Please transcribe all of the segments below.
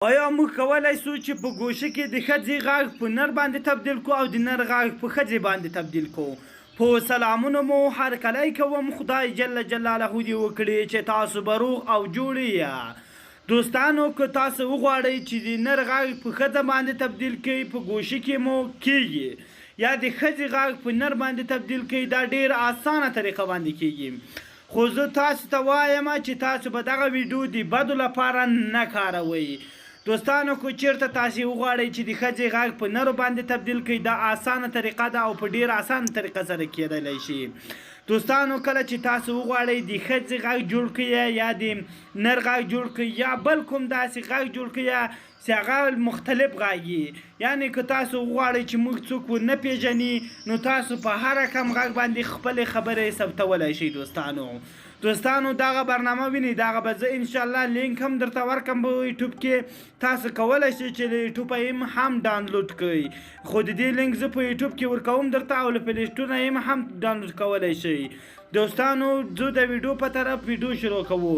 آیا موږ کولی شو چې په ګوشه کې د ښځې غږ په نر باندې تبدیل کړو او د نر غږ په ښځې باندې تبدیل کړو؟ په سلامونه مو هرکلی کوم. خدای جل جلاله دې وکړي چې تاسو به روغ او جوړ یې. دوستانو که تاسو وغواړئ چې د نر غږ په ښځه باندې تبدیل کړئ په ګوشه کې مو کیږي، یا د ښځې غږ په نر باندې تبدیل کړئ، دا ډېره اسانه طریقه باندې کیږي. خو زه تاسو ته وایم چې تاسو به دغه ویډیو د بدو لپاره نه کاروئ. دوستانو که چیرته تاسو وغواړئ چې د ښځې غږ په نرو باندې تبدیل کړئ، دا اسانه طریقه ده او په ډېره اسانه طریقه سره کیدلی شي. دوستانو کله چې تاسو وغواړئ د ښځې غږ جوړ کړئ یا د نر غږ جوړ کړئ یا بل کوم داسې غږ جوړ کړئ چې هغه مختلف غږ وي، یعنې که تاسو وغواړئ چې موږ څوک ونه پېژني نو تاسو په هر رقم غږ باندې خپلې خبرې ثبتولی شئ. دوستانو دغه برنامه وینئ، دغه به زه انشاءالله لینک هم درته ورکړم په یوټیوب کې. تاسو کولی شئ چې له یوټیوبه هم ډاونلوډ کړئ، خو د دې لینک زه په یوټیوب کې ورکوم درته او له پلی سټور نه هم ډاونلوډ کولی شئ. دوستانو زه د ویډیو په طرف ویډیو شروع کوو.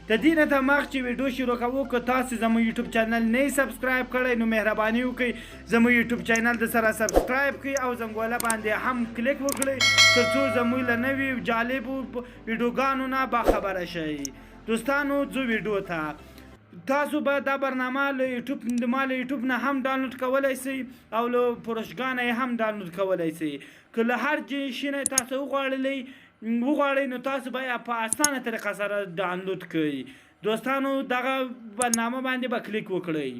د دې نه دمخ چې ویډیو شروع کوو که تاسو زموږ یوټیوب چینل نه سبسکرایب کړئ نو مهرباني وکړئ زموږ یوټیوب چینل د سره سبسکرایب کړئ او زنګوله باندې هم کلیک وکړئ تر څو زموږ له نوي جالبو ویډیوګانو نه باخبره شئ. دوستانو زه ویډیو ته تاسو به دا برنامه له یوټیوب نه هم ډاونلوډ کولی شئ او له پروشګانه یې هم ډاونلوډ کولی شئ. که له هر شي نه تاسو وغواړئ نو تاسو به په اسانه طریقه سره ډاونلوډ کړئ. دوستانو دغه برنامه باندې به کلیک وکړئ.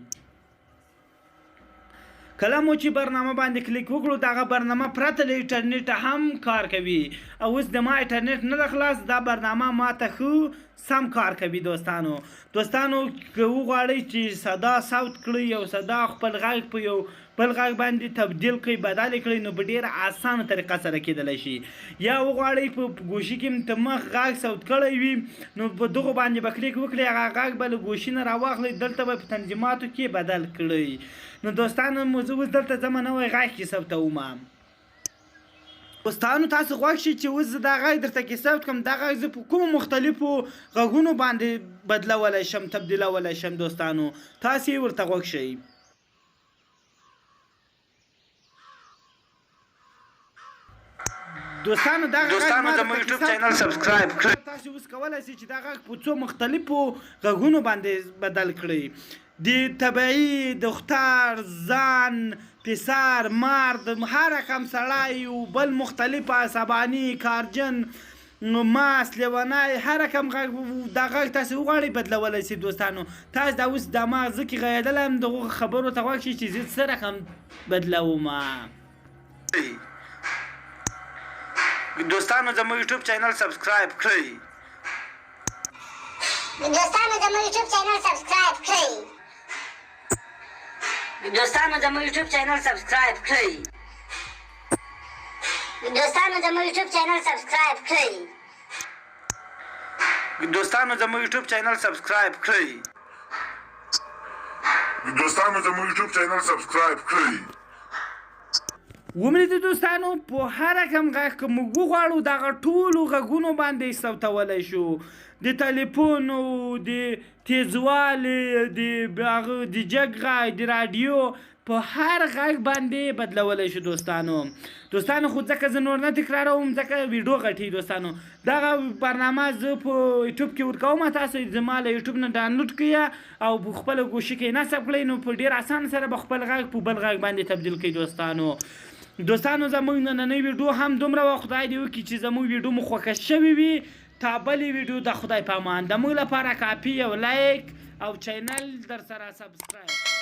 کله مو چې برنامه باندې کلیک وکړو دغه برنامه پرته له انټرنیټ هم کار کوي او اوس د ما انټرنیټ نه ده خلاص، دا برنامه ماته ښه سم کار کوي. دوستانو که وغواړئ چې صدا صوت کړئ او صدا خپل غږ په یو بل غږ باندې تبدیل کړئ، بدل کړئ، نو په ډېره اسانه طریقه سره کیدلی شي. یا وغواړئ په ګوشي کې ته مخ غږ صوت کړی وي نو په دغو باندې به کلیک وکړئ، هغه غږ به له ګوشي نه راواخلئ، دلته به په تنظیماتو کې بدل کړئ. نو دوستانو زه اوس دلته ځمه نوی غږ کې ثبتوم. دوستانو تاسو غوږ شئ چې اوس زه دا غږ درته کې ثبت کړم، دا غږ زه په کومو مختلفو غږونو باندې بدلولی شم، تبدیلولی شم. دوستانو تاسو یې ورته غوږ شئ. دوستانو دا غږ زموږ یوټیوب چینل سبسکرایب کړئ. تاسو اوس کولی شئ چې دا غږ په څو مختلفو غږونو باندې بدل کړئ. د طبیعي، دختر، زن، پسر، مرد، هر رقم سړی او بل مختلف عصباني، کارجن، ماس، لیونی، هر رقم غږ دا غږ تاسو وغواړئ بدلولی شئ. دوستانو تاسو دا اوس د ماغزه کې غږېدلی یم، دغو خبرو ته غوږ شئ چې زه څه رقم بدلوم. دوستانو زموږ یوټیوب چینل سبسکرایب کړئ. دوستانو زموږ یوټیوب چینل سبسکرایب کړئ. دوستانو زموږ یوټیوب چینل سبسکرایب کړئ. دوستانو زموږ یوټیوب چینل سبسکرایب کړئ. دوستانو زموږ یوټیوب چینل سبسکرایب کړئ. دوستانو زموږ یوټیوب چینل سبسکرایب کړئ. ومنئ دوستانو په هر رقم غږ که موږ وغواړو دغه ټولو غږونو باندې ثبتولی شو، د تلیفون، د تیزوالي، د جګ غږ، د راډیو، په هر غږ باندې بدلولی شو. دوستانو خو ځکه زه نور نه تکراروم ځکه ویډیو غټي. دوستانو دغه برنامه زه په یوټیوب کې ورکوم، تاسو زما له یوټیوب نه ډاونلوډ کړئ او په خپله ګوشي کې نصب کړئ نو په ډېر اسانه سره به خپل غږ په بل غږ باندې تبدیل کړئ. دوستانو زموږ نننۍ ویډیو هم دومره وه. خدای دې وکړي چې زموږ ویډیو مو خوښه شوې وي. تا بلې ویډیو د خدای په امان د موږ لپاره کاپي او لایک او چینل در سره سبسکرایب